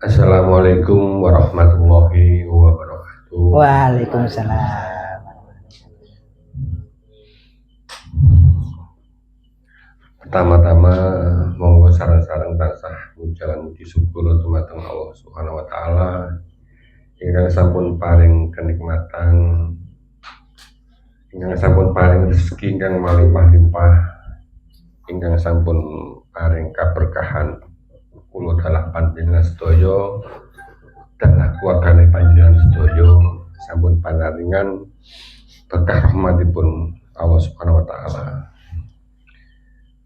Assalamualaikum warahmatullahi wabarakatuh. Waalaikumsalam. Pertama-tama monggo sareng-sareng tansah mujalan muji syukur dumateng Allah Subhanahu wa taala ingkang sampun paring kenikmatan, ingkang sampun paring rezeki ingkang malimpah-limpah, ingkang sampun paring kaberkahan kula dalah panjenengan sedaya dalah keluargane panjenengan sedaya sampun panaringan berkah rahmatipun Allah Subhanahu wa taala.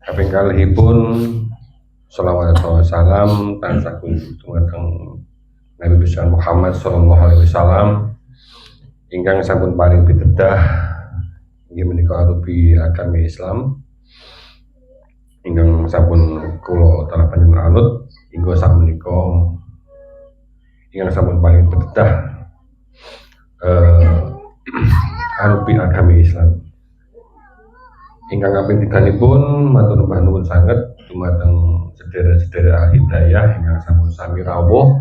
Kaping kalihipun shalawat wa salam tansah dumateng Nabi besar Muhammad sallallahu alaihi wasallam ingkang sampun paring pitedah inggih menika arupi agami Islam ingkang sampun kula tanah panjenengan anut hingga sakmenika ingkang sampun paring pitedah arupi agami Islam. Ingkang kaping tiganipun matur nuwun sanget dumateng sedherek-sedherek hidayah ingkang sampun sami rawuh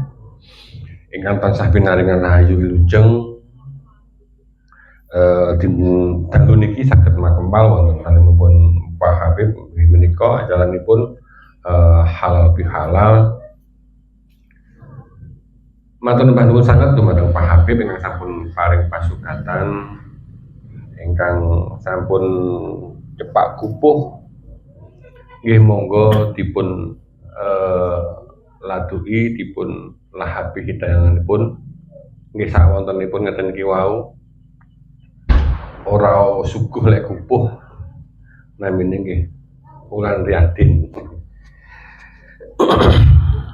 ingkang tansah pinaringan rahayu wilujeng dalu niki saged makempal wonten salimipun Pak Habib menika ajaranipun halal bihalal. Matur nuwun sanget dumateng Pak Habib ingkang sampun paring pasugatan ingkang sampun cepak kupuh nggih monggo dipun laduhi dipun lahapi hidayanganipun nggih sawontenipun ngeten iki wau ora suguh lek kupuh namine nggih Wulan Riyadin.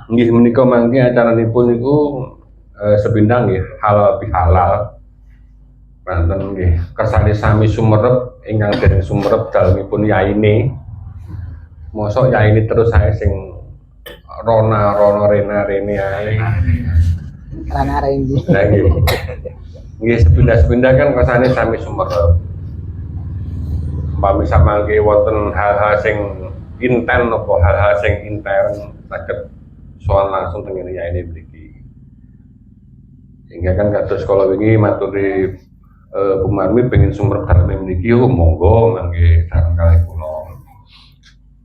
Nggih menika mangke acaranipun niku sepindang nggih halal bihalal. Ranten nggih kersane sami sumerep ingkang dereng sumerep dalemipun yaine. Mosok yaine terus sae sing rona rene ae. Rana Rendi. Lah nggih. Nggih sepindah-sepindah kan kersane sami sumerep. Umpami samangke wonten hal-hal sing inten napa hal-hal sing intern saged soal langsung teng yaine mriki. Sehingga kan kados kala wingi maturi Bu Marmi pengen sumber dalem niki monggo mangke sareng kalih kula.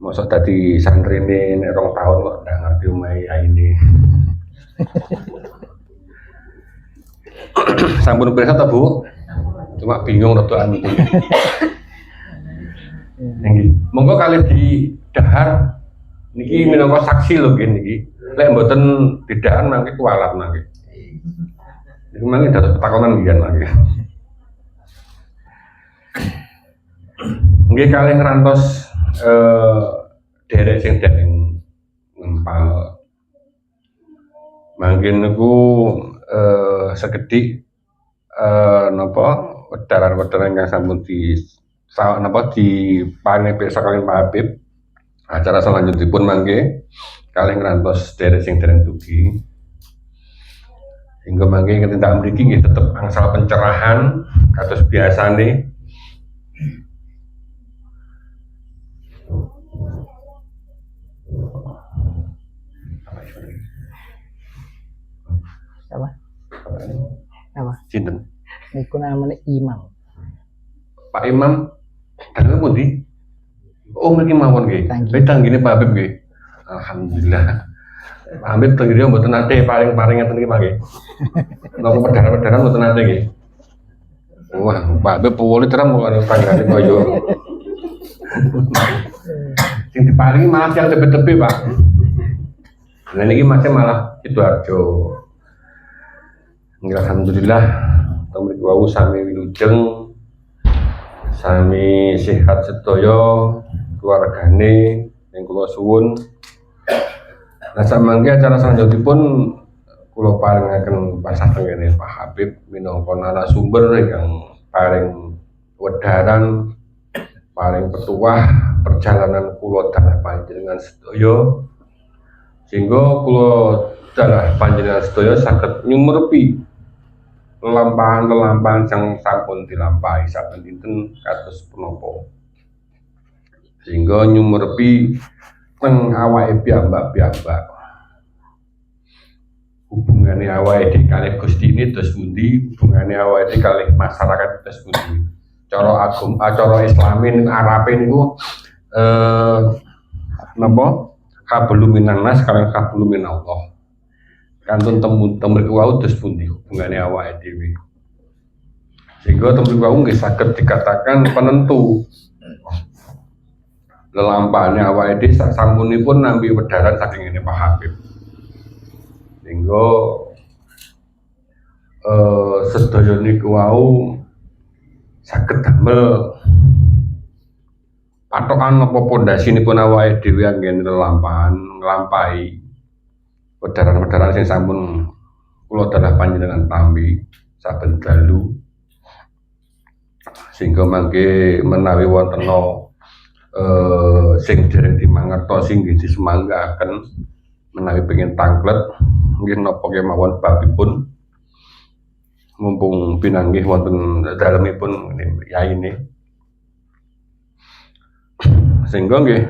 Mosok dadi santrine nek 2 tahun kok ndak ngerti omahe ini. Sampun pirsa ta, Bu? Cuma bingung rada anu. Nggih. Monggo kalih didhahar niki minangka saksi lho nggih niki. Lek mboten didhahar mangke kualat mangke. Niku mangke dados petakonan mbiyen mangke. Nggih kalih ngrantos derek sing dereng ngempal mangke niku sekedhik napa wedaran-wedaran ingkang sampun diparingi pirsa kaliyan Pak Habib. Acara selanjutipun mangke kalih ngrantos derek sing dereng dugi hingga mangke tindak mriki nggih tetep angsal pencerahan kados biasane. Apa? Sinten? Niku namanya Imam. Pak Imam, tanggal pundi? Oh, mriki mawon nggih. Bedang gini Pak Habib nggih. Alhamdulillah. Pak Habib teng griya mboten nate paring-paring ngeten iki mangke. Napa pedharan-pedharan mboten nate nggih. Wah, Pak Habib puwole terang karo tanggane kaya. Sing diparingi malah yang tepe-tepe, Pak. Nah niki masih malah Sidoarjo. Alhamdulillah, mriki wau sami wilujeng, sami sehat sedaya keluargane yang kula suwun. Nah samangke acara selanjutipun kula paringaken pasah tengene Pak Habib minangka narasumber ingkang paring wedaran paring petuah perjalanan kula dalah panjenengan sedaya sehingga kula dalah panjenengan sedaya saged nyumerepi lelampahan-lelampahan yang sampun dilampahi saben dinten kados punapa sehingga nyumerepi teng awake piyambak-piyambak hubungane awake dhewe kalih Gusti ini terus pundi, hubungane awake dhewe kalih masyarakat terus pundi. Cara acara Islamin Arabe niku napa hablum minannas kaliyan hablum minallah. Kantun temu wau terus pundi hubungane awake dhewe. Sehingga temu wau nggih saged dikatakan penentu lelampahane awake dhewe sak sampunipun nampi wedharan saking ngene Pak Habib. Sehingga sedaya niku wau saged damel patokan apa pondasinipun awake dhewe anggen lelampahan nglampahi wedharan-wedharan sing sampun kula dalah panjenengan tampi saben dalu. Sehingga mangke menawi wonten sing dereng dimangertosi nggih disemanggaken menawi pengen tanglet nggih napa kemawon babipun mumpung pinanggih wonten dalemipun yaine sehingga nggih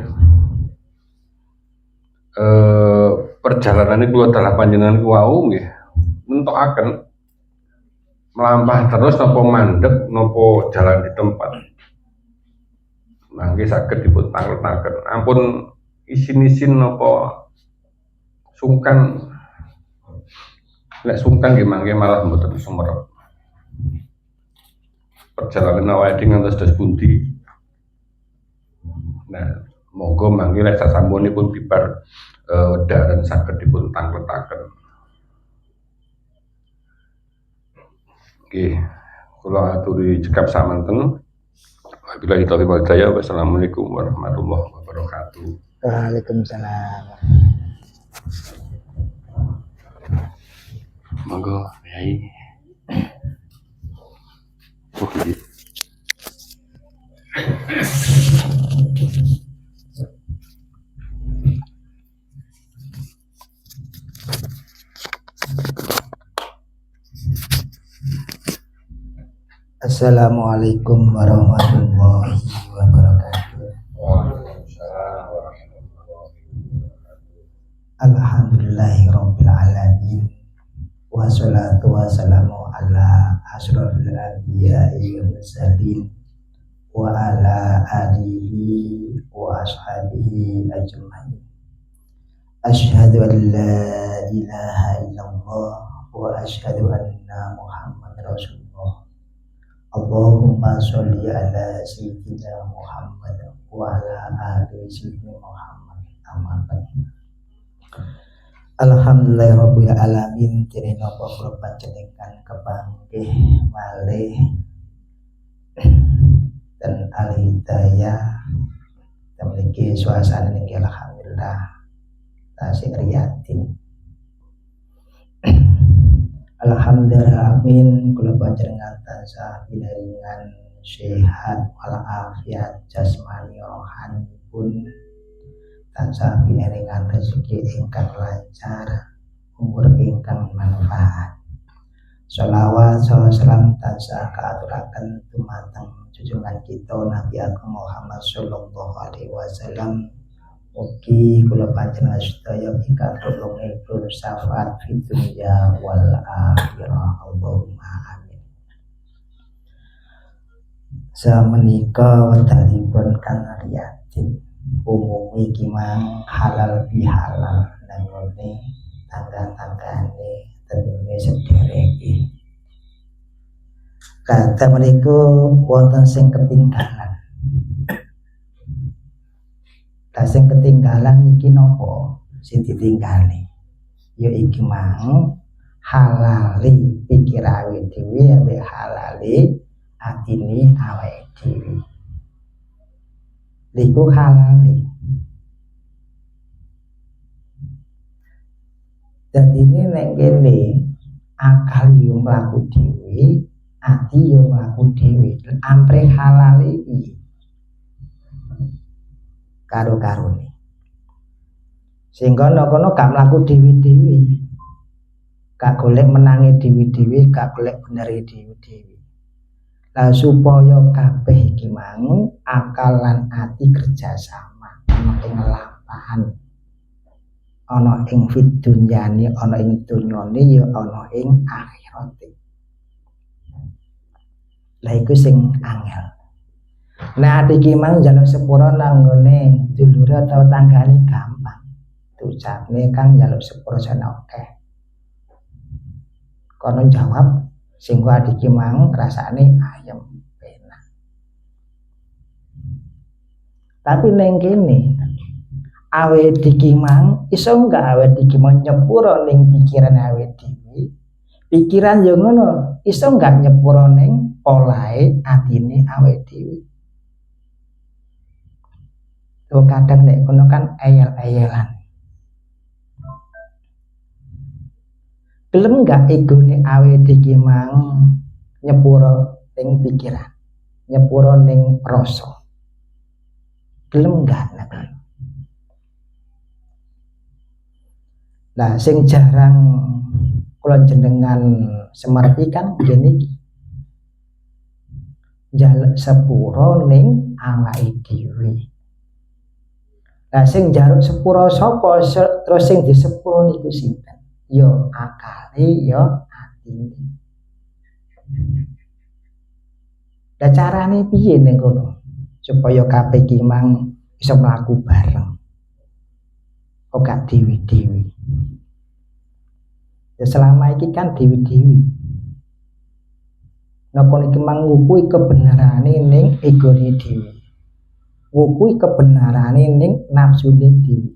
perjalanan kula dalah panjenengan wau nggih nentokaken melampah terus napa mandeg napa jalan di tempat mangke saged dipun tangletaken ampun isin-isin napa sungkan lek sungkan nggih mangke malah mboten sumerep perjalanan awake dhewe ngantos dos pundi. Nah monggo mangke lek sasampunipun bibar wedharan saged dipun tangletaken. Nggih kula aturi cekap samanten. Wabillahi taufiq wal hidayah. Wassalamualaikum warahmatullahi wabarakatuh. Waalaikumsalam. Monggo Yai. Assalamualaikum warahmatullahi wabarakatuh. Waalaikumsalam warahmatullahi wabarakatuh. Alhamdulillahirabbil alamin. Wassalatu wassalamu ala asyrofil anbiya'i wal mursalin wa ala alihi wa ashabihi ajmain. Asyhadu an la ilaha illallah wa asyhadu anna Muhammadar Rasulullah. Allahumma sholli ala sayyidina Muhammad wa ala ali sayyidina Muhammad. Amin. Alhamdulillahirabbil alamin. Dene napa kula panjenengan kepanggih malih dan al-hidayah memiliki suasana yang alhamdulillah tasik riyatin. Alhamdulillah amin. Kula panjenengan tansah pinaringan sehat walafiat jasmani rohani pun tansah pinaringan rezeki ingkang lancar, umur ingkang manfaat. Sholawat salam tansah kaaturaken dumateng junjungan kita Nabi Agung Muhammad sallallahu alaihi wasallam. Mugi kula panjenengan sedaya ingkang tulungipun syafaat fid dunya wal akhirah. Allahumma amin. Samenika wektalipun kang riyatin umumi kimang halal bihalal nangone tangga-tanggane tenune sedereki. Kata meniku wonten sing ketinggalan. Sing ketinggalan niki napa? Sing ditinggali ya iki mang halali pikir awake dhewe ambek halali atine awake dhewe. Liku halali. Dadi ini nek kene akal yo mlaku dhewe, ati yo mlaku dhewe. Ampre halali iki karo-karone. Sehingga kono gak mlaku dhewe-dhewe. Gak golek menange dhewe-dhewe, gak golek benere dhewe-dhewe. Lah supaya kabeh iki mang akal lan ati kerjasama ana ing lampahan. ana ing fid dunyani, ana ing dunyane ya ana ing akhirate. Lah iku sing angel. Nah iki mang njaluk sepura nang ngene dulure atau tanggane gampang. Ucapne kang njaluk sepura jane akeh. Kono jawab sing ku adiki mang rasane ayem penak. Tapi ning kene awake iki mang iso enggak awake iki mau nyepuro ning pikiran awake dhewe. Pikiran yo ngono, iso enggak nyepuro ning polahe atine awake dhewe. Tuh kadang nek kono kan ayel-ayelan. Gelem enggak egone awake iki mang nyepuro ning pikiran, nyepuro ning rasa. Gelem enggak nek. Lah sing jarang kula jenengan semerti kan ngene iki. Njaluk sepuro ning awake dhewe. Lah sing njaluk sepuro sapa terus sing disepuro niku sinten? Ya akale ya atine. Lah carane piye ning kono supaya kabeh iki mang iso mlaku bareng. Kok gak dewi-dewi. Ya selama iki kan dewi-dewi. Napa niki mang ngukui kebenarane ning egone dhewe. Ngukui kebenarane ning nafsune dhewe.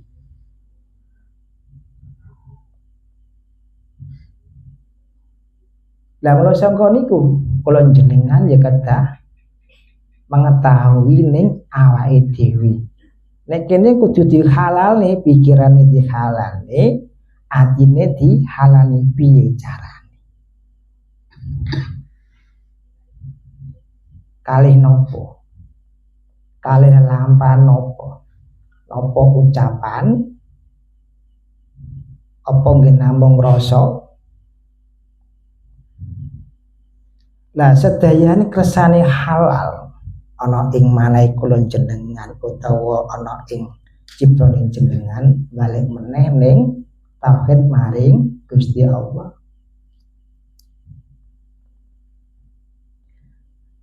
Lah kula sangka niku kula jenengan ya kedah mengetahui ning awake dhewe. Nek kene kudu dihalalne, pikirane dihalalne, atine dihalalne piye carane. Kalih nopo? Kalih lampahan nopo? Nopo ucapan? Apa nggih namung rasa? Lah sedayane kersane halal ana ing manahe kula jenengan utawa ana ing ciptane jenengan balik meneh ning tauhid maring Gusti Allah.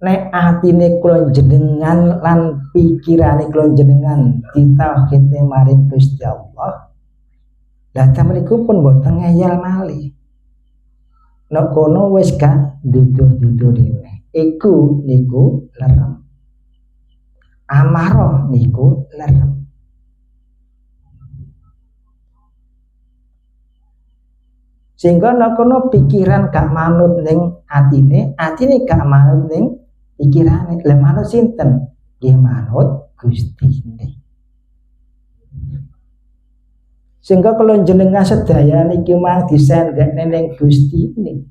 Nek atine kula jenengan lan pikirane kula jenengan ditauhidne maring Gusti Allah, lah tamriku pun boten ngeyel malih. Nek kono wis gak duduh-dudurine. Iku niku lerem. Amarah niku lerem. Sehingga nek kono pikiran gak manut ning atine, atine gak manut ning pikirane. Lah manut sinten? Nggih manut Gustine. Sehingga kalau jenengan sedaya niki mang disendekne ning Gustine.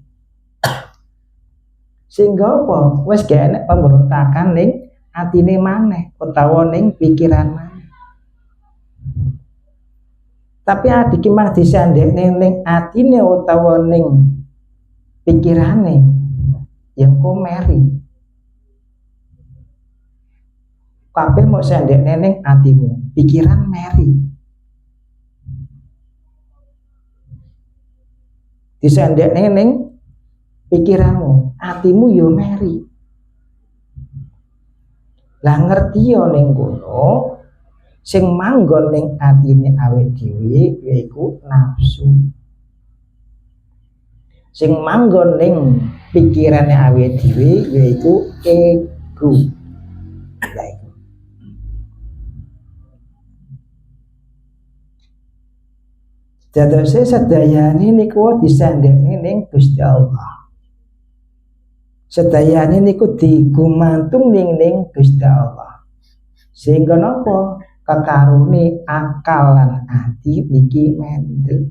Sehingga apa? Wis gak enek pemberontakan ning atine maneh utawa ning pikiran maneh. Tapi adiki mang disendekne ning atine utawa ning pikirane yang komeri. Kabeh mau sendekne ning atimu, pikiran meri. Disendekne ning pikiranmu, atimu yo meri. Lah ngerti yo ning kono sing manggon ning atine awake dhewe yaiku nafsu. Sing manggon ning pikirane awake dhewe yaiku ego. Jadose sedayane niku disandekne ning Gusti Allah. Sedayane niku digumantung ning Gusti Allah. Sehingga napa? Kekarune akal lan ati niki mendel.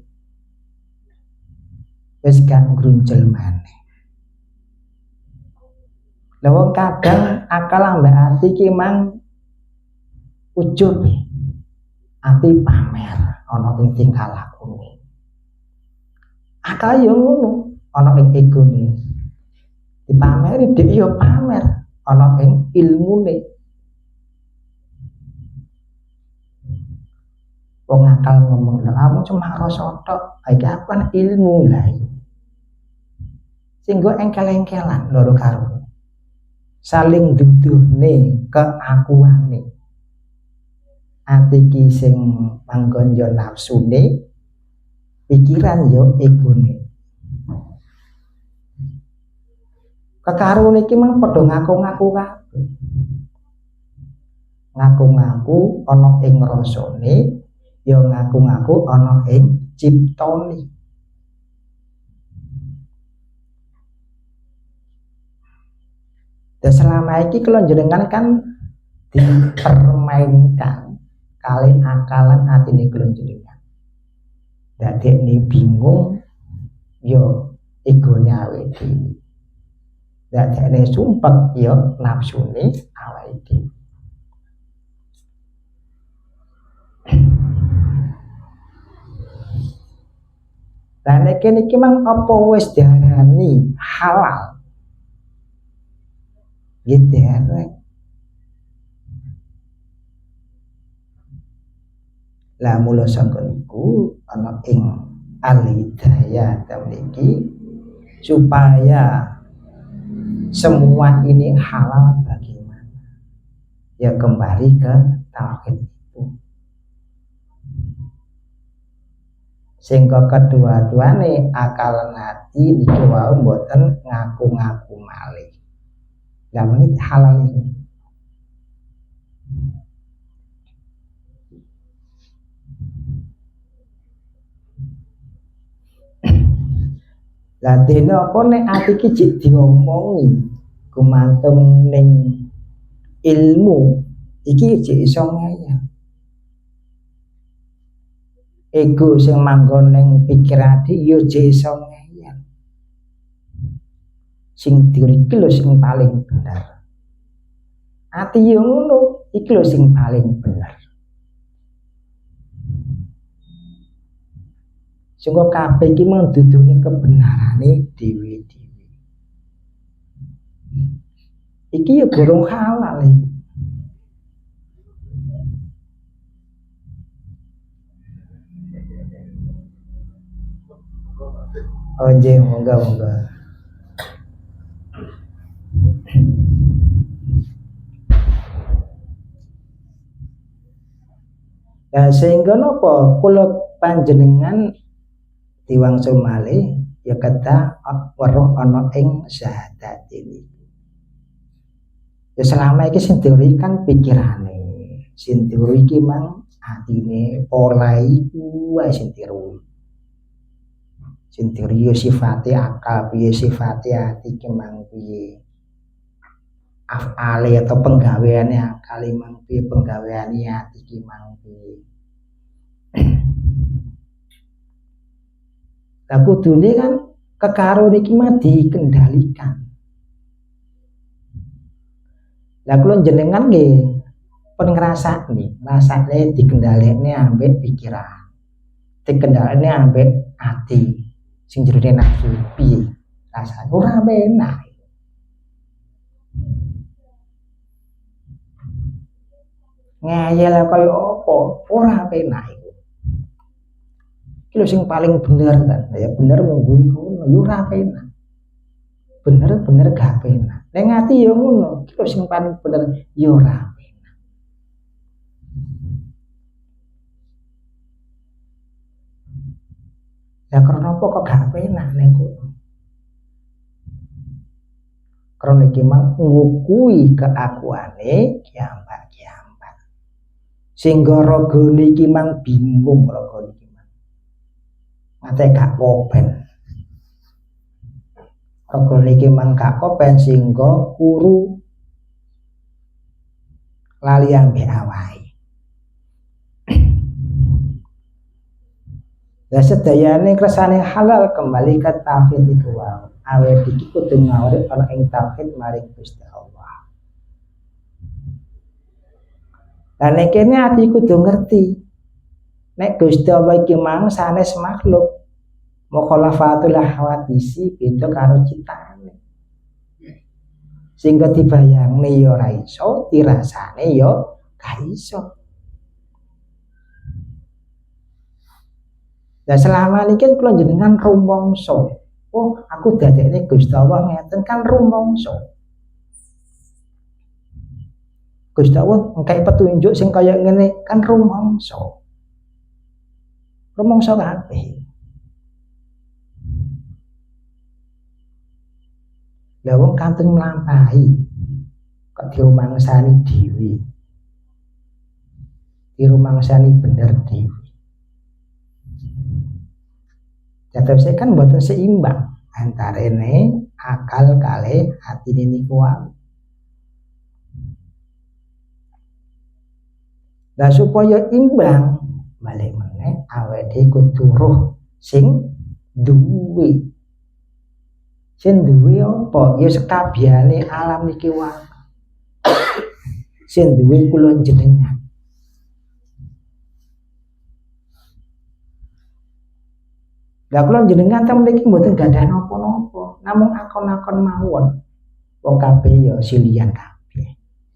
Wis gak ngruncul maneh. Lah wong kadang akal ambek ati ki mang ujub. Ati pamer ana ing tingkah lakune. Akal yo ngono, ana ing egone. Dipameri dhek yo pamer ana ing ilmune. Wong akal ngomong lho, kamu cuma rasa tok, iki apa ilmu lah. Sing go engkel-engkelan loro karo. Saling duduhne keakuane. Ati ki sing manggon yo nafsune, pikiran yo egone. Kekarone iki mang padha ngaku-ngaku kabeh. Ngaku-ngaku ana ing rasane, ya ngaku-ngaku ana ing ciptane. Dan selama ini kalau jenengan kan dipermainkan kali akalan atine kula jenengan. Dadekne bingung yo egone awake dhewe. Dadekne sumpek yo nafsune awake dhewe. Lah nek kene iki mang apa wis diarani halal? Gitu ya, lah mula sangka niku ana ing al-hidayah mriki supaya semua ini halal bagaimana? Ya kembali ke tauhid itu. Sehingga kedua-duane akal hati niki wau mboten ngaku-ngaku malih. Lah menit halal itu. Lah dene apa nek ati iki jek diomongi gumantung ning ilmu iki jek iso ngayal. Ego sing manggon ning pikiran ati yo jek iso ngayal. Sing teori iki lho sing paling bener. Ati yo ngono, iki lho sing paling bener. Sehingga kabeh iki menduduni kebenarane dhewe-dhewe. Iki ya gorong halal iki. Oh nggih, monggo. Nah, sehingga napa kula panjenengan diwangsul malih ya kata weruh ana ing syahadat ini. Ya selama iki sing teori kan pikirane, sing teori iki mang atine pola iku wae sing teori. Sing teori yo sifate akal piye sifate ati ki mang piye. Afale atau penggaweane akal mang piye penggaweane ati ki mang piye. Lah kudune kan kekaro niki mah dikendalikan. Lah kula jenengan nggih pun ngrasakne, rasane dikendhalekne ambek pikiran. Dikendhalekne ambek ati. Sing jerone nafsu piye rasane ora enak. Ngeyel kaya apa ora enak. Lho sing paling bener kan, ya bener mung kuwi ngono, yo ora penak. Bener gak penak. Ning ati yo ngono, iki lho sing paling bener yo ora penak. Lah karena apa kok gak penak ning kono? Karena iki mang ngukui keakuane kiambak-kiambak. Sehingga ragane iki mang bingung ragane. Ate gak kopen. Rego niki mang gak kopen sehingga kuru lali ambek awake. Lah sedayane kersane halal kembali ke tauhid iku wae. Awake iki kudu ngawuri ana ing tauhid maring Gusti Allah. Lah nek kene ati kudu ngerti nek Gusti Allah iki mang sanes makhluk mukhalafatul hawadisi beda karo ciptaane. Sehingga dibayangne ya ora iso, dirasane ya gak iso. Lah selama ini kan kula jenengan rumangsa. Oh, aku dadekne Gusti Allah ngeten kan rumangsa. Gusti Allah engkai petunjuk sing kaya ngene kan rumangsa. Rumangsa kabeh. Lah wong kantun mlampahi kok dirumangsani dhewe. Dirumangsani bener dhewe. Jatuh kan mboten seimbang antarane akal kalih atine niku wae. Lah supaya imbang balik meneh awake kudu roh sing duwe. Sing duwe apa? Ya sekabehane alam niki wae. Sing duwe kula jenengan. Lah kula jenengan ta mriki mboten gadah napa-napa, namung akon-akon mawon. Wong kabeh ya silihan kabeh.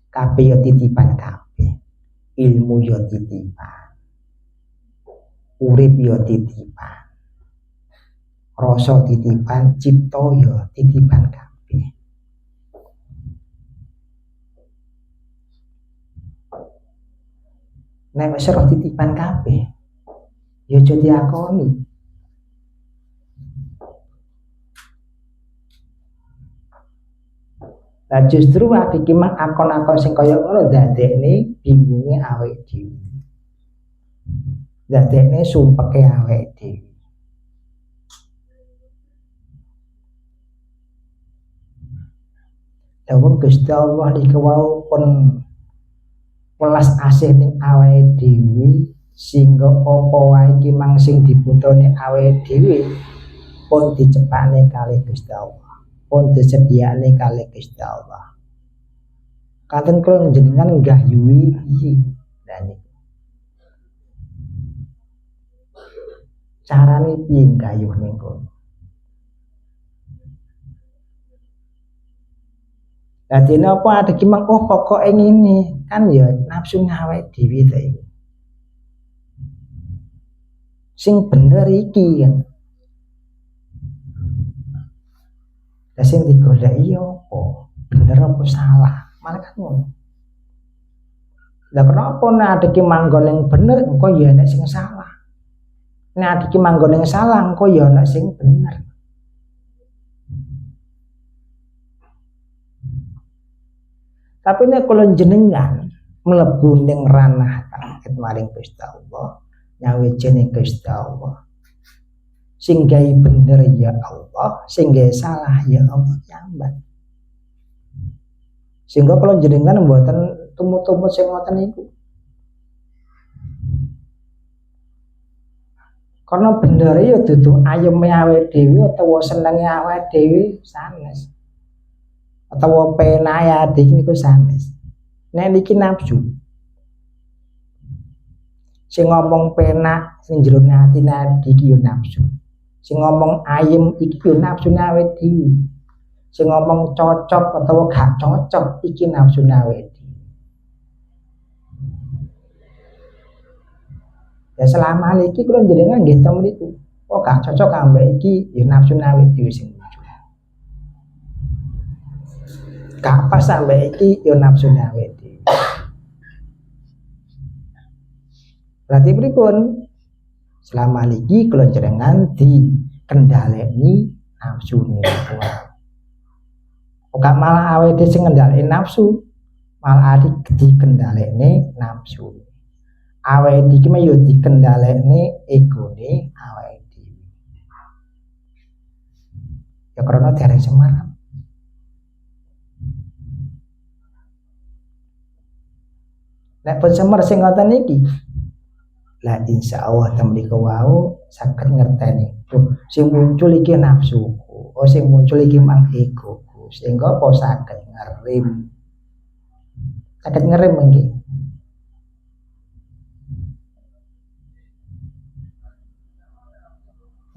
Kabeh ya titipan kabeh. Ilmu ya titipan. Urip ya titipan. Rasa titipan, cipta ya titipan kabeh. Nek wis roh titipan kabeh, ya aja diakoni. Lah justru iki mah akon-akon sing kaya ngono dadekne bingunge awake dhewe. Dadekne sumpeke awake dhewe. Lah wong Gusti Allah iki wau pun welas asih ning awake dhewe sehingga apa wae iki mang sing dibutuhne awake dhewe pun dicepakne kalih Gusti Allah. Pun disediakne kalih Gusti Allah. Katen kula njenengan nggayuhi piye? Lah niku. Carane piye nggayuh niku? Lah dene apa ada ki mang oh pokoke ngene, kan ya nafsu awake dhewe ta iki. Sing bener iki kan. Lah sing digoleki apa? Bener apa salah? Malah kan ngono. Lah kenapa nek adike manggon yang bener engko ya nek sing salah. Nek adike manggon yang salah engko ya nek sing bener. Tapi nek kula jenengan mlebu ning ranah taat maring Gusti Allah, nyawejene Gusti Allah. Sing gawe bener ya Allah, sing gawe salah ya Allah nyambat. Sehingga kalau jenengan mboten tumut-tumut sing ngoten niku. Karena bener ya dudu ayeme awake dhewe utawa senenge awake dhewe sanes. Utawa penae ati niku sanes. Nek niki nafsu. Sing ngomong penak sing jero atine iki yo nafsu. Sing ngomong ayem iki yo nafsu awake dhewe. Sing ngomong cocok atau gak cocok iki nafsu awake dhewe. Ya selama iki kula jenengan nggih teng mriku. Oh gak cocok ambek iki ya nafsu awake dhewe sing muncul. Gak pas ambek iki ya nafsu awake dhewe. Berarti pripun? Selama iki kula jenengan dikendhaleni nafsune kuwi. Ora malah awake dhewe sing ngendhaleni nafsu, malah dikendhaleni nafsu. Awake iki mah yo dikendhaleni egone awake dhewe. Ya karena dereng semarang. Nek pun semar sing ngoten iki, lah insyaallah tamriko wau saged ngerteni. Sing muncul iki nafsuku, oh sing muncul iki mang egoku, sehingga apa saged ngerem. Saged ngerem nggih.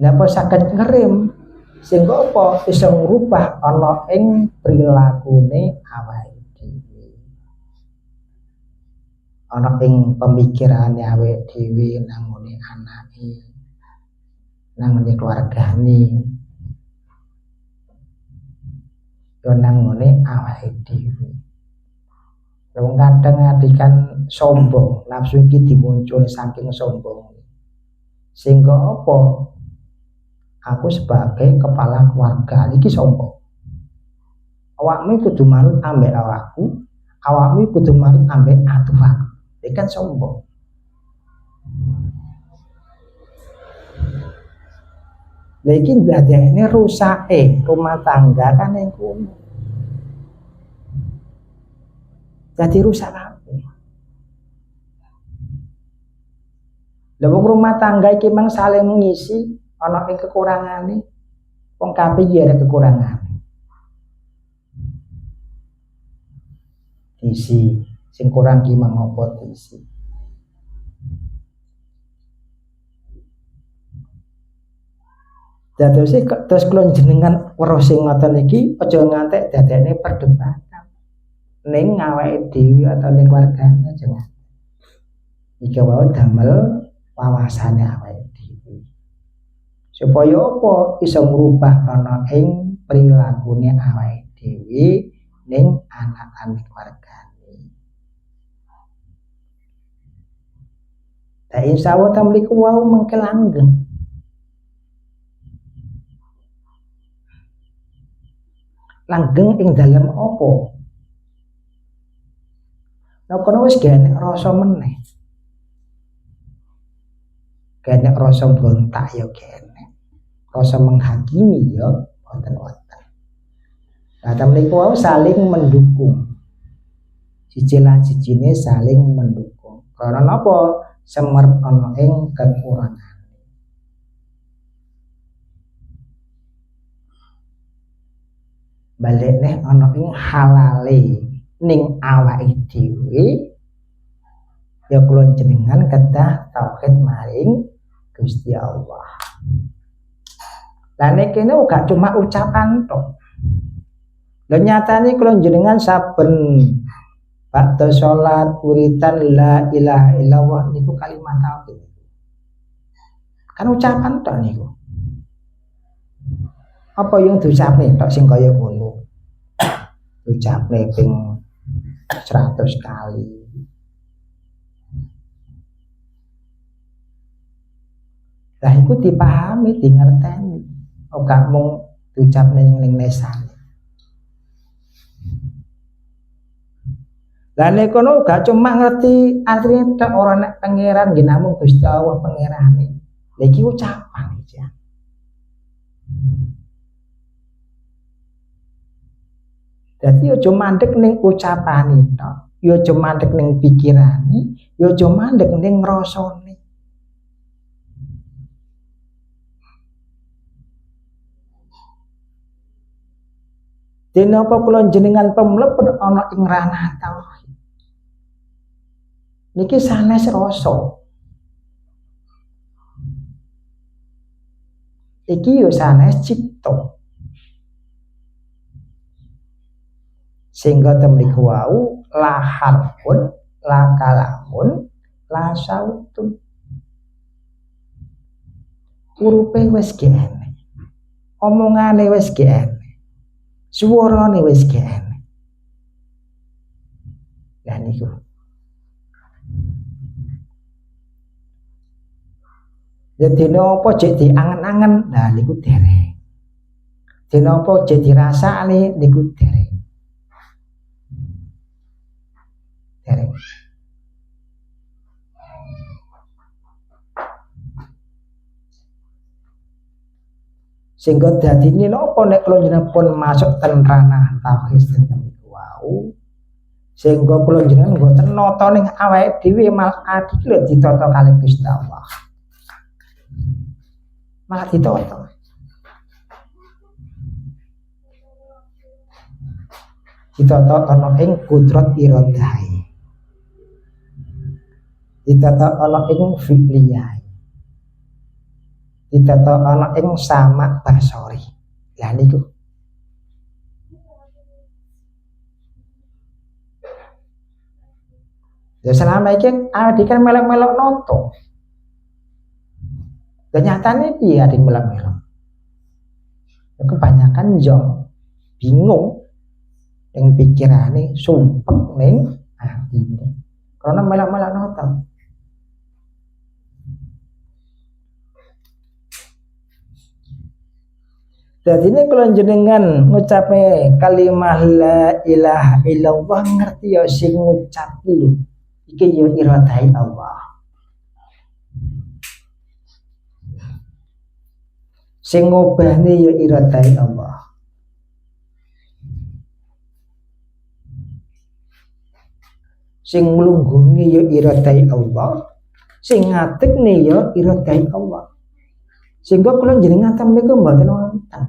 Lah apa saged ngerem sehingga apa bisa ngrubah ana ing prilakune awake dhewe. Ana ing pemikirane awake dhewe nangone anake. nang ngene keluargane, yo nang ngene awake dhewe. Wong kadang ngadikan sombong, nafsu iki dimuncul saking sombong. Sehingga apa? Aku sebagai kepala keluarga iki sombong. Awakmu kudu manut ambek awakku, awakmu kudu manut ambek aturan. Iki kan sombong. Lha iki ndadekne rusake rumah tangga kan ning kono. Jadi rusak kabeh. Lha wong rumah tangga iki mang saling mengisi ana ing kekurangane. Wong kabeh iki ada kekurangane. Diisi sing kurang ki mang apa diisi. Dados terus kula jenengan weruh sing ngoten iki aja ngantek dadekne perdebatan. Ning awake dhewe atau ning keluargane aja ngantek. Iki wae damel wawasane awake dhewe. Supaya apa iso ngrubah ana ing prilakune awake dhewe ning anak-anak keluargane. Ta insyaallah tamliku wau mengke langgeng. Langgeng ing dalem apa? Nek kono wis genek rasa meneh. Genek rasa mbrontak ya genek. Rasa menghakimi ya wonten-wonten. Nah, tamliku wau saling mendukung. Siji lan sijine saling mendukung. Karena napa? Semer ana ing kekurangan. Balik neh ana ing halale ning awake dhewe ya kula jenengan kedah tauhid maring Gusti Allah. Lah nek kene gak cuma ucapan tok. Lah nyatane kula jenengan saben ba'da salat wiridan la ilaha illallah niku kalimat tauhid. Kan ucapan tok niku. Apa yang diucapne tok sing kaya ngono? Ucapne ping 100 kali. Lah iku dipahami, dingerteni. Ora mung diucapne ning lesane. Lah nek kono gak cuma ngerti artine tok ora nek pangeran nggih namung Gusti Allah pangerane. Lha iki ucapan iki. Dadi aja mandek ning ucapane tok, ya aja mandek ning pikirane, ya aja mandek ning ngrasane. Dene apa kula jenengan pemlepet ana ing ranah tauhid. Niki sanes rasa. Iki yo sanes cipta. Sehingga temriku wau la harfun la kalamun la sautun. Urupe wis kene. Omongane wis kene. Suarane wis kene. Lah niku. Jadi apa jek diangen-angen, nah niku dereng. Dene apa jek dirasakne niku dereng. Dereng. Sehingga dadine napa nek kula jenengan pun masuk ten ranah tauhid niku wau. Sehingga kula jenengan mboten nata ning awake dhewe malah iki lho ditata kalih Gusti Allah. Malah ditata. Ditata ana ing kudrat iradai. Ditata ana ing fi'liyah. Ditata ana ing sama basori. Lah niku. Ya selama iki adik kan melok-melok nonton. Dan nyatane piye ada yang melak-melak. Kebanyakan yo bingung yang pikirane sumpek ning atine. Karena melak-melak nonton. Jadi ini kalau jenengan ngucape kalimah la ilaha illallah ngerti ya sing ngucap dulu. Iki yo iradai Allah. Sing ngobahne ya iradai Allah. Sing nglunggune ya iradai Allah. Sing ngadekne ya iradai Allah. Sehingga kula jenengan ta menika mboten wonten.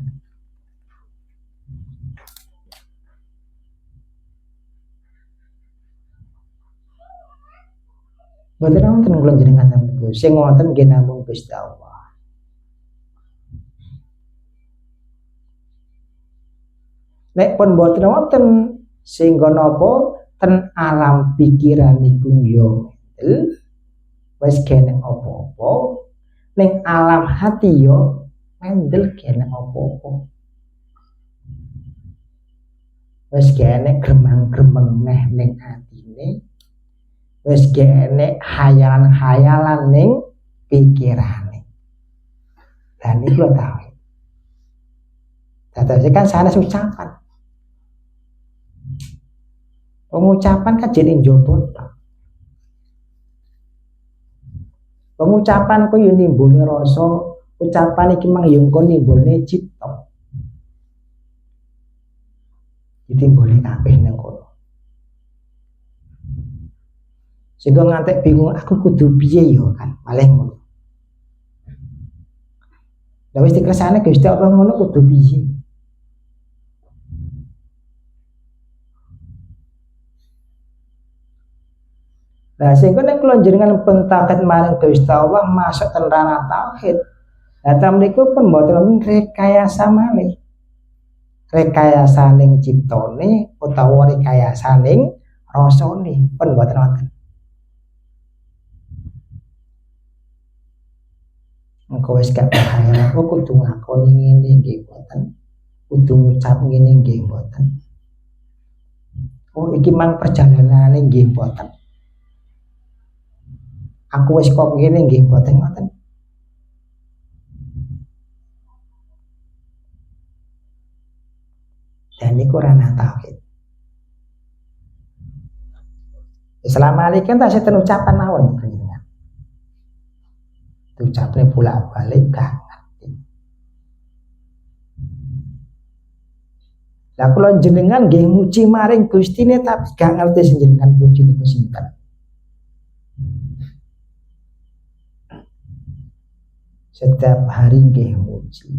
Mboten wonten kula jenengan ta menika. Sing wonten nggih namung Gusti Allah. Nek pun mboten wonten sehingga napa ten alam pikiran niku yo mendel wis kene apa-apa ning alam hati yo mendel kene apa-apa wis kene gremang-gremeng neh ning atine wis kene hayalan-hayalan ning pikirane dan niku lho tau dadi kan sanes ucapan pengucapan kan jadi njobot pengucapan ku yo nimbulne rasa ucapan iki mang yo kon nimbulne cipta ditimbuli kabeh nang kono sehingga ngantek bingung aku kudu piye yo kan paling ngono lha wis dikersane Gusti Allah ngono kudu piye nah sehingga nek kula jenengan pentaket maring Gusti Allah masuk ten ranah tauhid. Lah tamniku pun mboten wonten rekayasa malih. Rekayasa ning ciptane utawa rekayasa ning rasane pun mboten wonten. Engko wis gak bahaya aku kudu ngakoni ngene nggih mboten. Kudu ngucap ngene nggih mboten. Oh iki mang perjalanane nggih mboten. Aku wis kok ngene nggih mboten ngoten. Dan niku ranah tauhid. Selama ini kan tasih ucapan mawon panjenengan. Ucapne bolak-balik gak ngerti. Lah kula jenengan nggih muji maring Gustine tapi gak ngerti jenengan puji niku sinten. Setiap hari nggih muji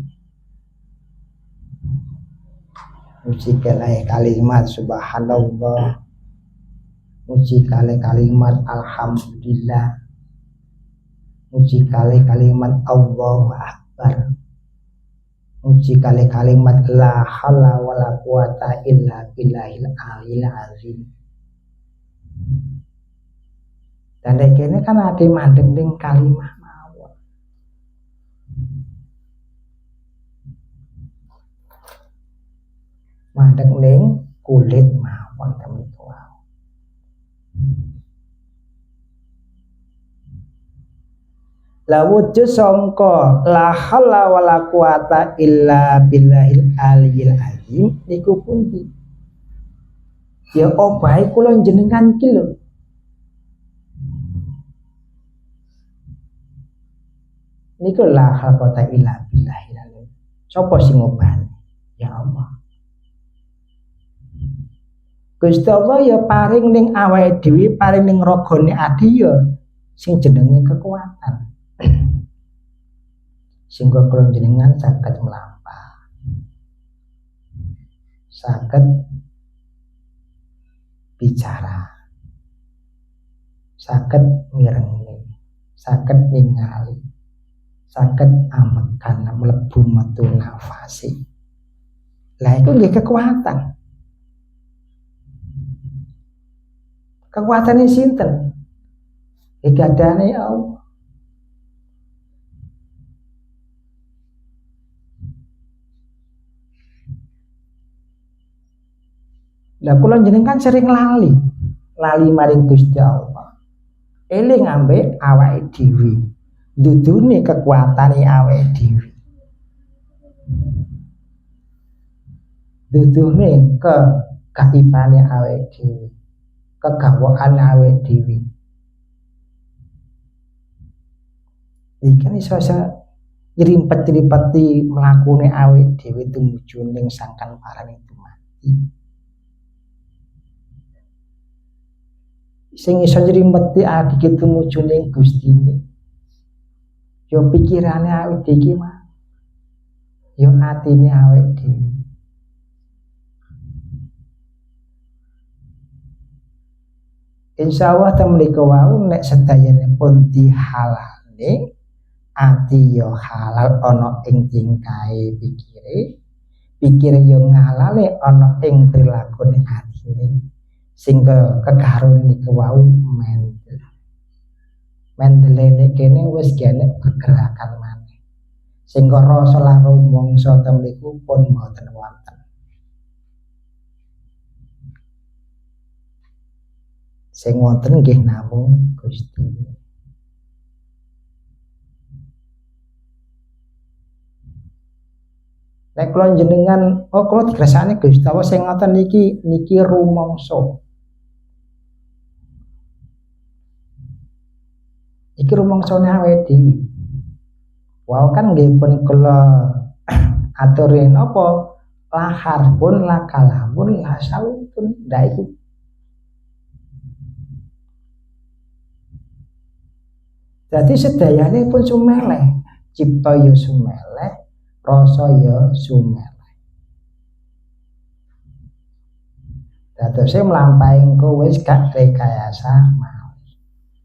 kalih kalimat subhanallah muji kalih kalimat alhamdulillah muji kalih kalimat Allahu akbar muji kalih kalimat la haula wala quwata illa billahil aliyil azim dan kene kan ade mandeng ning kalimat mandek ning kulit mawon temiko. La wujud sangka la haula wala quwata illa billahil aliyil azim niku pundi? Ya obahe kula jenengan iki lho. Niku la haula illa billahil azim. Sapa sing ngobani? Ya Allah. Gusti Allah ya paring ning awake dhewe, paring ning ragane ati ya sing jenenge kekuatan. Sehingga kula jenengan saged mlampah. Saged bicara. Saged mirengi, saged ningali. Saged amekan mlebu metu nafasi. Lah iku nggih kekuatan. Kekuatannya sinten? Igadane Allah. Lah kula jenengan sering lali maring Gusti Allah. Eling ambek awake dhewe. Dudune kekuatane awake dhewe. Dudune kaibane awake dhewe. Kegawaan awake dhewe. Iki iso nyrimpet-nyrimpeti mlakune awake dhewe tumuju ning sangkan paran itu mati. Sing iso nyrimpeti adike tumuju ning Gustine. Yo pikirane awake dhewe iki mah. Yo atine awake dhewe. Insyaallah temriko wau nek sedayane pun dihalalne ati yo halal ana ing tingkahe pikire yo ngalale ana ing prilakune atine sing kekarone niku wau mendelene kene wis kene pergerakan maneh sing rasa larung mangsa temriku pun mboten wonten sing wonten nggih namung Gusti. Nek kula jenengan, kula digrasakne Gusti Allah sing ngoten niki rumangsa. Iki rumangsane awake dhewe. Wau kan nggih pun kula aturi napa lahar pun lakalamun lasautun ndak iku. Dadi sedayane pun sumeleh, cipta ya sumeleh. Rasa ya sumeleh. Dadose mlampahi engko wis gak rekayasa malih.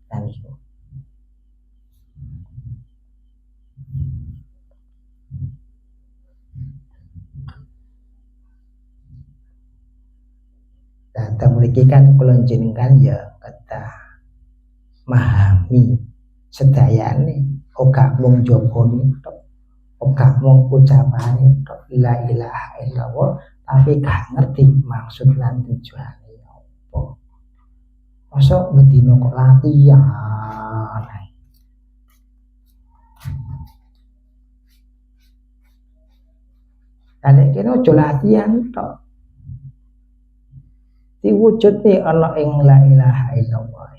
Lan iku. Datang mriki kan kula jenengan ya kedah memahami sedayane ora mung jabane tok. Ora mung ucapane la ilaha illallah tapi gak ngerti maksud lan tujuane apa. Mosok medino kok latihan. Nek kene aja latihan tok. Diwujudne ana ing la ilaha illallah.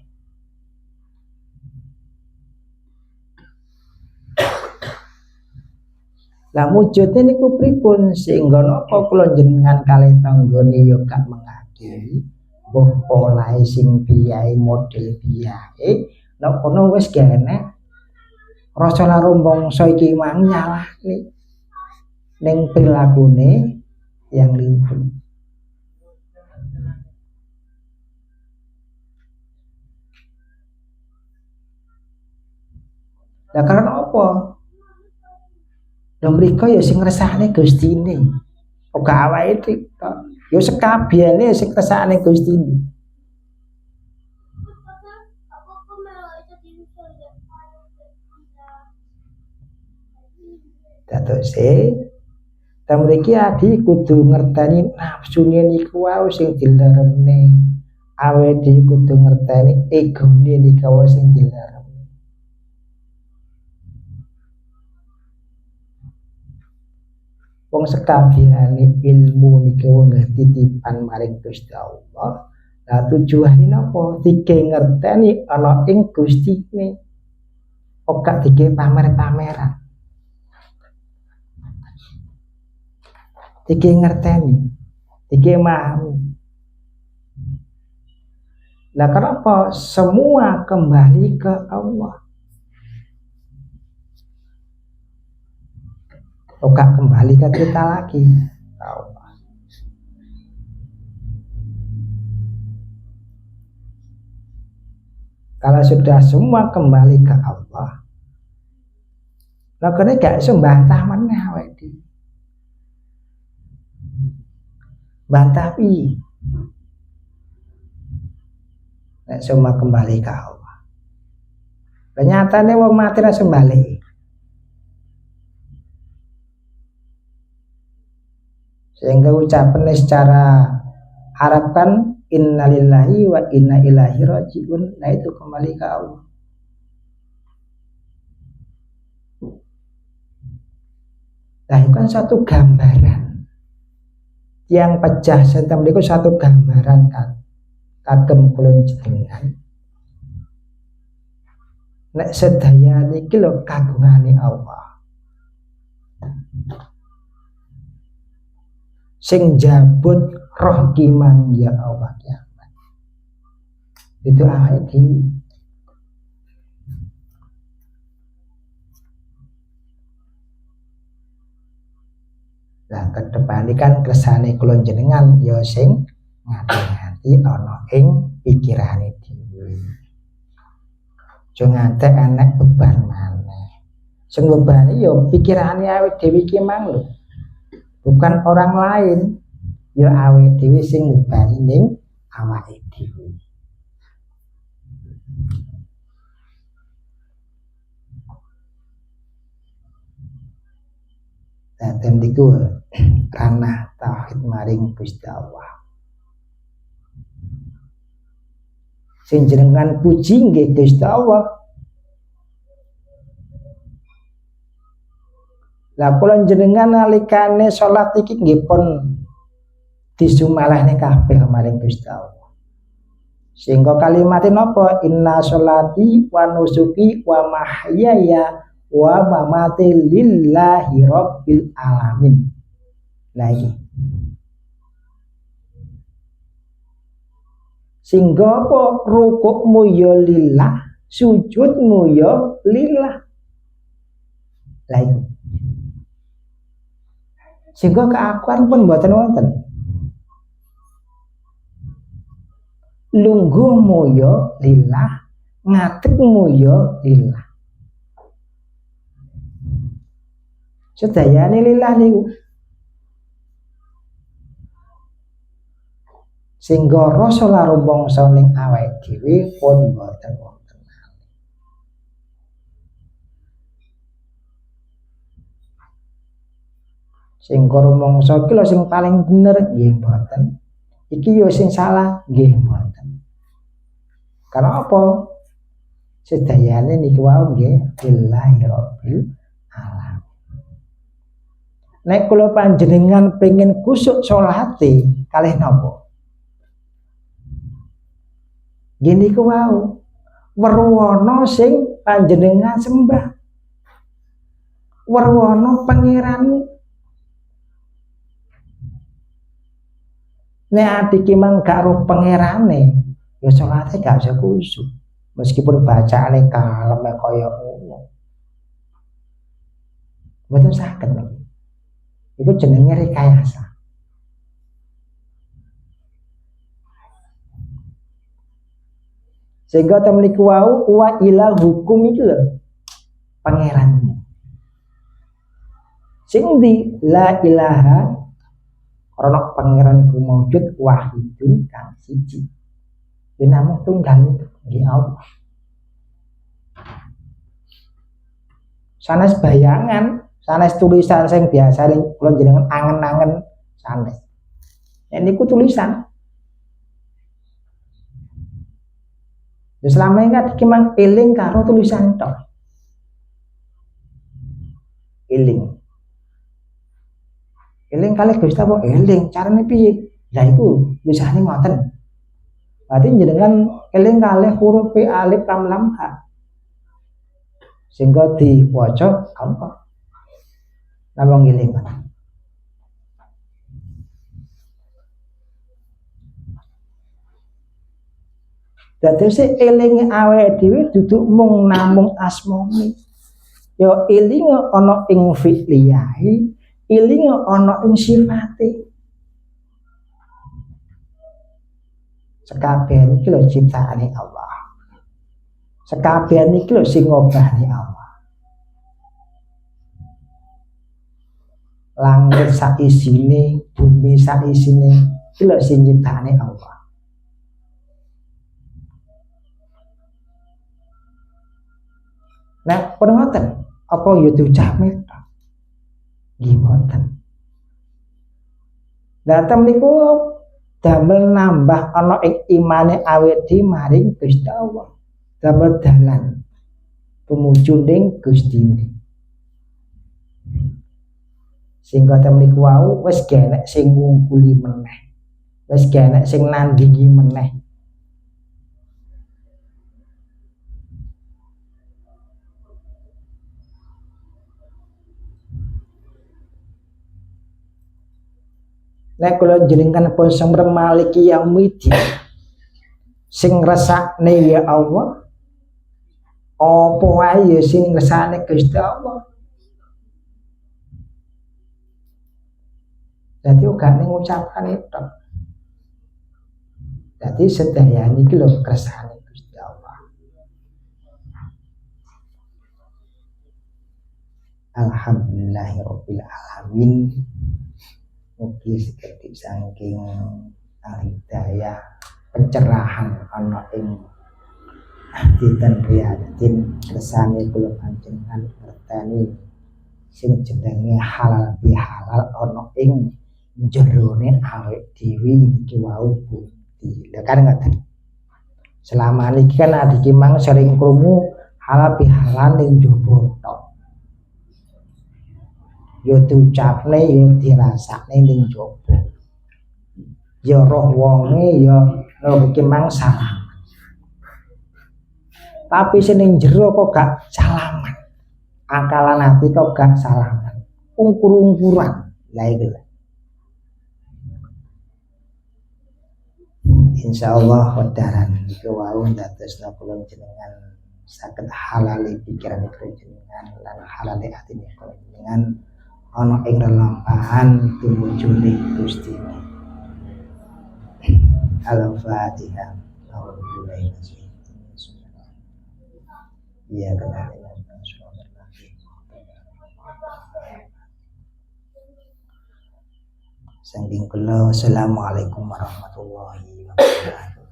Lah wujudnya niku pripun sehingga napa kula jenengan kalih tanggane ya gak mengakili mbah polahe sing piyae model piyae nek kono wis kene rasa larung bangsa iki mang nyalahne ning prilakune yang limpun. Lah karena apa? Lah mriko ya sing ngresakne Gustine. Ora awake tok. Ya sekabehane sing ngresakne Gustine. Dadose tamriki adi kudu ngerteni nafsune niku wae sing dileremne. Awake dhewe kudu ngerteni egone niku wae sing dileremne. Wong sekabehane ilmu niku titipan maring Gusti Allah. Lah tujuane napa? Dike ngerteni ana ing Gustine. Ora dike pamer-pameran. Dike ngerteni, dike memahami. Lah kenapa semua kembali ke Allah? Oka kembali ke kita lagi. Allah. Kalau sudah semua kembali ke Allah, lah kene gak iso mbantah meneh awake dhewe. Bantah piye? Nek semua kembali ke Allah. Ternyatane wong mati ra sembali. Sehingga ucapan secara harapkan innalillahi wa inna ilaihi rajiun. Nah itu kembali ke Allah. Nah itu kan satu gambaran yang pecah sentem itu satu gambaran kan kagem kula jenengan. Nek sedaya niki lho kagungane Allah. Sing jabut roh kimang ya Allah kiamat. Itu ayat ini. Lah ke depan ini kan kersane kula jenengan ya sing ngati-ngati ana ing pikirane dhewe. Aja ngantek enek beban maneh. Sing beban ya pikirane awake dhewe iki mang lho. Bukan orang lain. Ya awake dhewe sing bebani ning awake dhewe. Daten niku ranah tauhid maring Gusti Allah. Sing jenengan puji nggih Gusti Allah. Lah kula jenengan nalikane salat iki nggih pun disumalahne kabeh maring Gusti Allah. Sehingga kalimatin napa? Inna sholati wa nusuki wa mahyaya wa mamati lillahi rabbil alamin. Lagi sehingga apa? Rukukmu ya lillah, sujudmu ya lillah. Lagi sehingga keakuan pun mboten wonten. Lungguhmu ya lillah, ngadegmu ya lillah. Sedayane lillah niku. Sehingga rasa larumangsa ning awake dhewe pun mboten wonten. Sehingga rumangsa iki lho sing paling bener nggih mboten. Iki yo sing salah nggih mboten. Karena apa? Sedayane niku wae nggih lillahi rabbil alamin. Nek kula panjenengan pengen kusuk salate kalih napa? Gini ku wau werwana sing panjenengan sembah. Werwana pangeran. Nek ati ki mang gak ro pangerane, ya salate gak usah kusuk. Meskipun bacaane kalem kaya ngono. Mboten saged niki. Iku jenenge rekayasa. Sehingga temliku wau wa ila hukum iki lho pangeranmu. Sing di la ilaha karena pangeran iku maujud wahidun kang siji. Dinamung tunggal itu nggih Allah. Sanes bayangan, sanes tulisan sing biasa kula jenengan angen-angen sanes. Nek niku tulisan. Ya selama ini iki mang eling karo tulisan tok. Eling. Eling kalih Gusti apa eling carane piye? Lah iku tulisane ngoten. Berarti jenengan eling kalih huruf alif lam ha. Sehingga diwaca apa? Namung eling. Dadi sik elinge awake dhewe duduk mung namung asmane. Ya elinge ana ing fi'liyahi, elinge ana ing sifate. Sekabeh iki lho ciptaane Allah. Sekabeh iki lho sing ngobahne Allah. Langit sak isine, bumi sak isine, iki lho sing ciptaane Allah. Nah, pun ngoten, apa ya diucapne tok. Nggih mboten. Lah tem niku damel nambah ana ing imane awet maring Gusti Allah, damel dalan tumuju ning Gusti. Sehingga temen iku wau wis genek sing ngungkuli meneh, wis genek sing nandingi meneh. Nek kula jenengan pun semre maliki yaumidin sing ngresakne ya Allah, apa wae ya sing ngresakne Gusti Allah. Dadi uga ning ucapane tok. Dadi sedayane iki lho kersane Gusti Allah. Alhamdulillahirabbil alamin. Mugi sekedhik saking hidayah pencerahan ana ing dinten riyatin kersane kula panjenengan ngerteni sing jenenge halal bihalal ana ing jerone awake dhewe iki wau bukti. Lah kan ngoten. Selama niki kan adiki mang sering krungu halal bihalal ning njaba tok. Yo diucapne yo dirasakne ning njaba. Ya roh wonge ya iki mang salah. Tapi sing ning jero kok gak salaman. Akalan ati kok gak salaman. Ungkur-ungkuran. Lah iki lho. Insyaallah kodaran iku wau dadosna kula jenengan saged halali pikiran kula jenengan lan halali atine kula jenengan ana ing lelampahan tumuju ning Gusti. Al-Fatihah. Iya benar. Sangking kula assalamualaikum warahmatullahi wabarakatuh.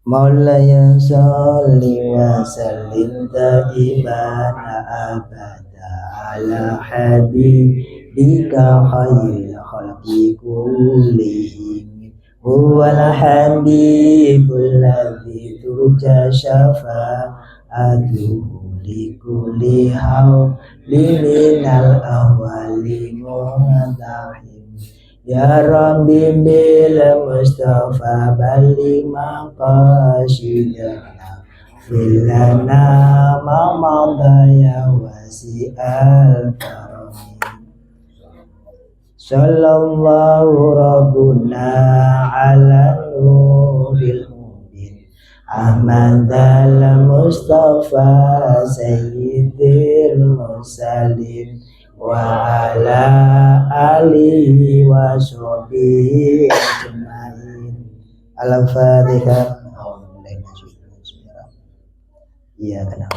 Maulaya sholli wa sallim daiman abada ala habibika khairil khalqi kullihim huwal habibul ladzi turja syafa'atuhu likulli minal awwali mu'adahim ya Rabbi bil Mustafa balik maqasidana filana mamadaya wasi'al karami sallallahu rabbuna ala nuril mubin Ahmad al-Mustafa sayyidil mursalin wa ala alihi wa sahbihi ajmain. Al-Fatihah. Iya kenal.